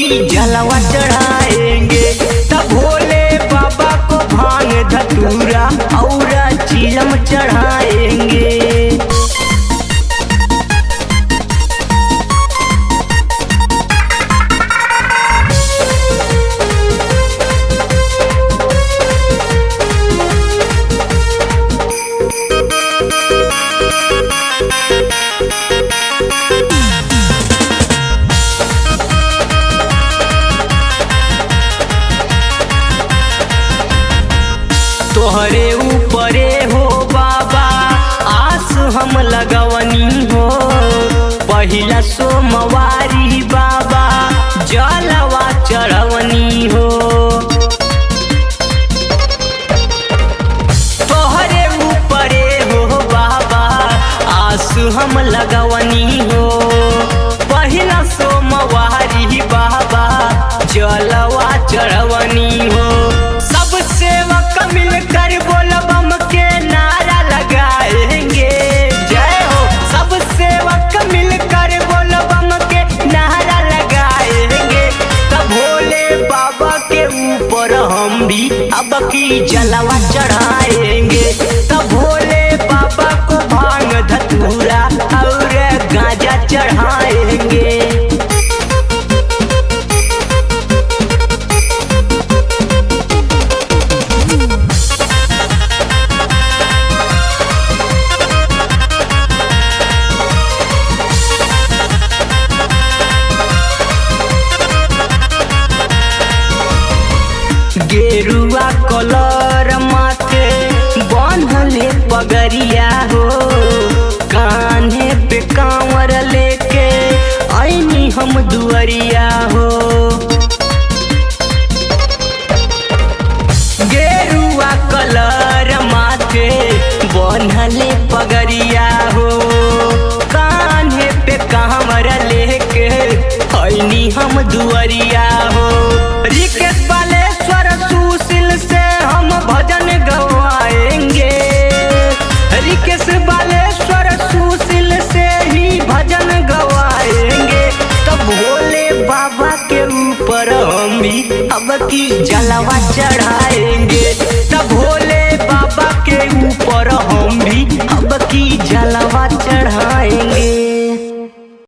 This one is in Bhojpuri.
की जलवा चढ़ाएंगे। तब भोले बाबा को भांग धतूरा और चीलम चढ़ाएंगे। तोहरे ऊपरे हो बाबा आस हम लगवनी हो। पहिला सोमवारी बाबा जलवा चढ़वनी हो। तोहरे ऊपरे हो बाबा आस हम लगवनी हो। पहिला सोमवारी बाबा जलवा चढ़वनी हो। सब सेवक मिलकर बोल बम के नारा लगाएंगे। जय हो। सब सेवक मिलकर बोल बम के नारा लगाएंगे। तब भोले बाबा के ऊपर हम भी अब की जलवा चढ़ाएंगे। तब भोले बाबा को भांग धतूरा और गांजा चढ़ाएंगे। गेरुआ कलर माथे बांधले पगरिया हो। कान्हे पे कांवर लेके आईनी हम दुअरिया हो। गेरुआ कलर माथे बांधले पगरिया हो। कान्हे पे कांवर लेके आईनी हम दुअरिया हो। रिकेश बालेश्वर सुशील से हम भजन गवाएंगे। रिकेश बालेश्वर सुशील से ही भजन गवाएंगे। तब भोले बाबा के ऊपर हम भी अब की जलवा चढ़ाएंगे। तब भोले बाबा के ऊपर हम भी अब की